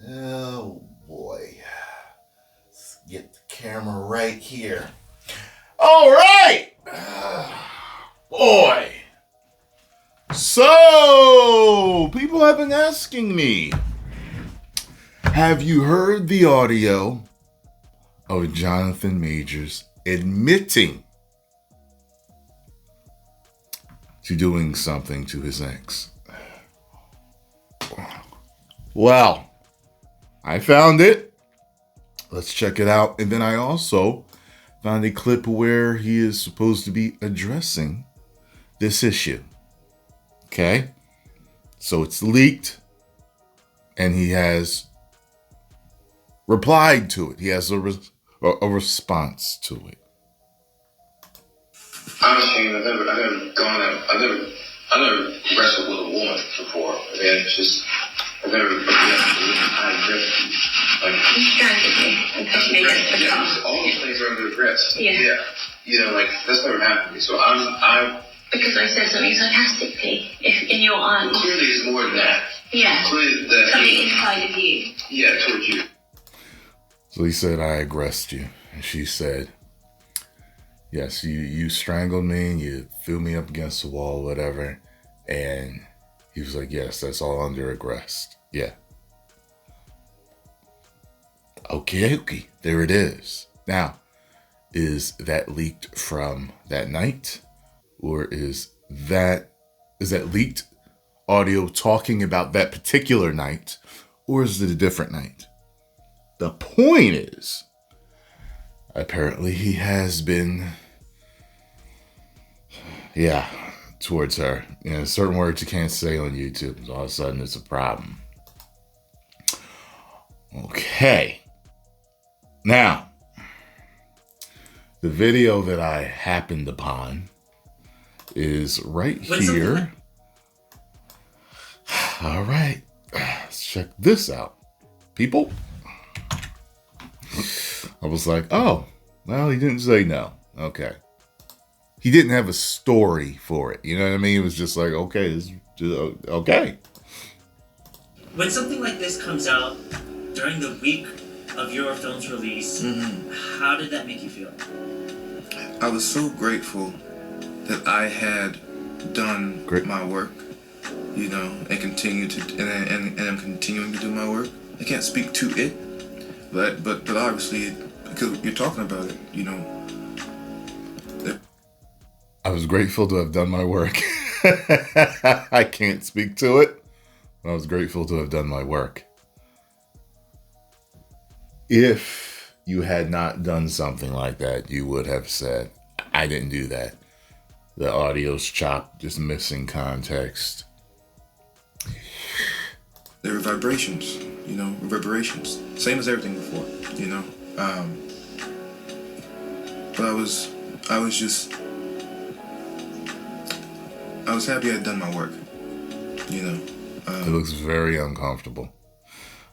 Oh boy. Let's get the camera right here. All right. Boy. So, people have been asking me, have you heard the audio of Jonathan Majors admitting to doing something to his ex? Well, I found it. Let's check it out. And then I also found a clip where he is supposed to be addressing this issue. Okay? So it's leaked, and he has replied to it. He has a response to it. I'm ashamed. I've never wrestled with a woman before. And it's just, I've never, You strangled me and pushed me against the car. all those things are under regrets. Yeah. That's never happened to me. So I'm because I said something sarcastically, if in your eyes. Clearly it's more than that. Yeah. Clearly that. Something inside of you. Yeah, towards you. So he said, I aggressed you. And she said, yes, you strangled me, you threw me up against the wall, whatever. And he was like, yes, that's all under aggressed. Yeah. Okay. There it is. Now, is that leaked from that night? Or is that leaked audio talking about that particular night? Or is it a different night? The point is, apparently he has been, towards her. Certain words you can't say on YouTube. All of a sudden it's a problem. Okay. Now, the video that I happened upon is right here. All right. Let's check this out, people. I was like, oh, well, he didn't say no. Okay. He didn't have a story for it. You know what I mean? It was just like, okay, okay. When something like this comes out during the week of your film's release, how did that make you feel? I was so grateful that I had done my work, and continue to, and I'm continuing to do my work. I can't speak to it, but obviously, because you're talking about it, I was grateful to have done my work. I can't speak to it, but I was grateful to have done my work. If you had not done something like that, you would have said, I didn't do that. The audio's chopped, just missing context. There were vibrations, reverberations. Same as everything before, But I was happy I had done my work, It looks very uncomfortable.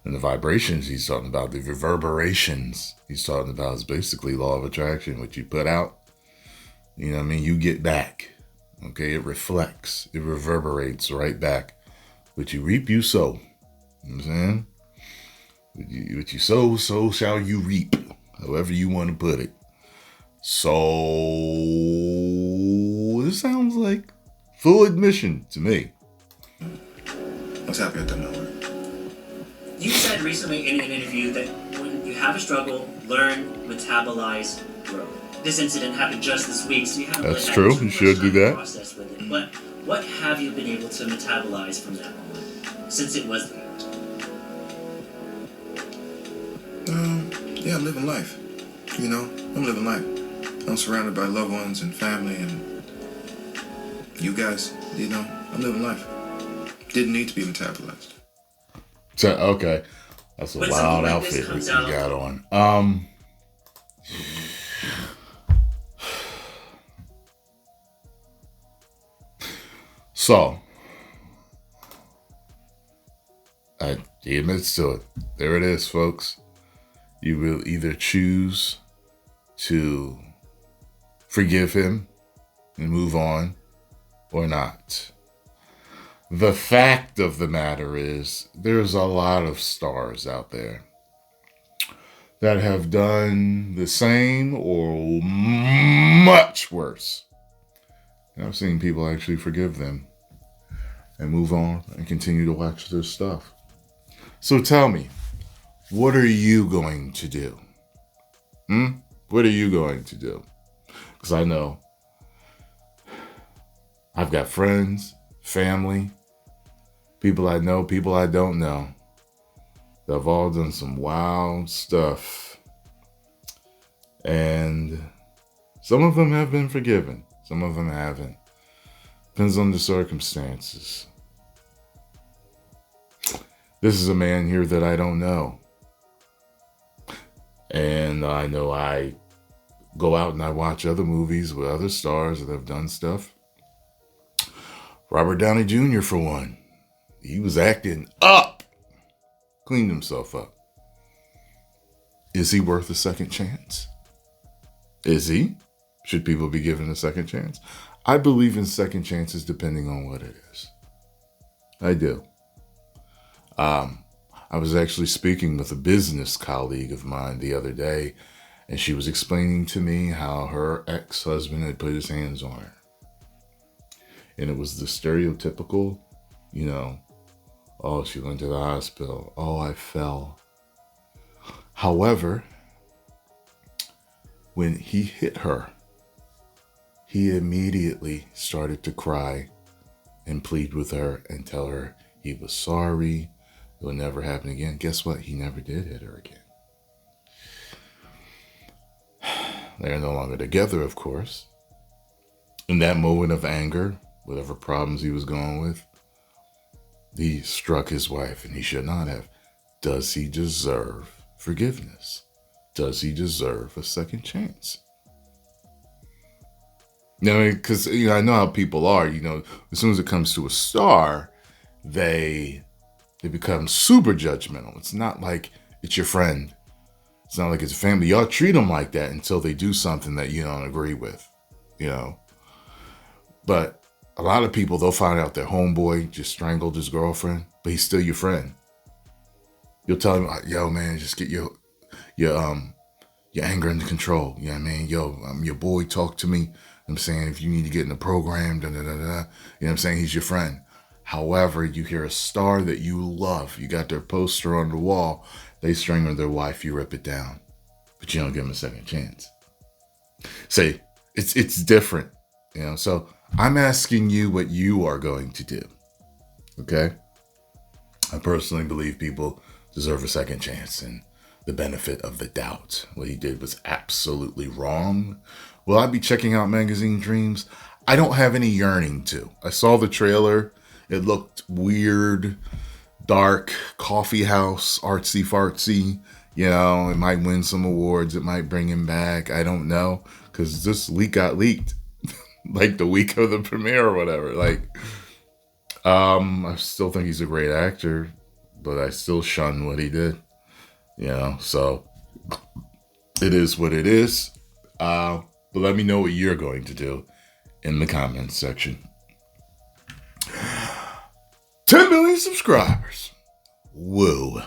And the vibrations he's talking about, the reverberations he's talking about is basically law of attraction. What you put out, you get back. Okay, it reflects, it reverberates right back. What you reap, you sow. You know what I'm saying? What you sow, so shall you reap. However you want to put it. So, this sounds like full admission to me. I was happy I done my work. You said recently in an interview that when you have a struggle, learn, metabolize, grow. This incident happened just this week, so you haven't That's really true. had too You much should time do to that. process with it. But what have you been able to metabolize from that moment, since it was leaked? I'm living life. I'm living life. I'm surrounded by loved ones and family and you guys, I'm living life. Didn't need to be metabolized. So, okay. That's a When wild something like this outfit that comes you out- got on. So, he admits to it. There it is, folks. You will either choose to forgive him and move on or not. The fact of the matter is, there's a lot of stars out there that have done the same or much worse. And I've seen people actually forgive them and move on and continue to watch their stuff. So tell me, what are you going to do? What are you going to do? Because I know I've got friends, family, people I know, people I don't know. They've all done some wild stuff. And some of them have been forgiven. Some of them haven't. Depends on the circumstances. This is a man here that I don't know. And I know I go out and I watch other movies with other stars that have done stuff. Robert Downey Jr. for one. He was acting up. Cleaned himself up. Is he worth a second chance? Is he? Should people be given a second chance? I believe in second chances depending on what it is. I do. I was actually speaking with a business colleague of mine the other day, and she was explaining to me how her ex-husband had put his hands on her. And it was the stereotypical, oh, she went to the hospital. Oh, I fell. However, when he hit her, he immediately started to cry and plead with her and tell her he was sorry. It will never happen again. Guess what? He never did hit her again. They're no longer together, of course. In that moment of anger, whatever problems he was going with, he struck his wife, and he should not have. Does he deserve forgiveness? Does he deserve a second chance? Because I know how people are. As soon as it comes to a star, they become super judgmental. It's not like it's your friend. It's not like it's a family. Y'all treat them like that until they do something that you don't agree with, But a lot of people, they'll find out their homeboy just strangled his girlfriend, but he's still your friend. You'll tell him, yo, man, just get your anger under control. You know what I mean? Yo, I'm your boy, talk to me. I'm saying, if you need to get in the program, You know what I'm saying? He's your friend. However, you hear a star that you love. You got their poster on the wall. They strangle their wife. You rip it down. But you don't give them a second chance. See, it's different. So I'm asking you what you are going to do. Okay? I personally believe people deserve a second chance and the benefit of the doubt. What he did was absolutely wrong. Will I be checking out Magazine Dreams? I don't have any yearning to. I saw the trailer. It looked weird, dark, coffee house, artsy fartsy. It might win some awards. It might bring him back. I don't know. Because this leak got leaked. Like the week of the premiere or whatever. I still think he's a great actor. But I still shun what he did. So it is what it is. But let me know what you're going to do in the comments section. 10 million subscribers. Whoa.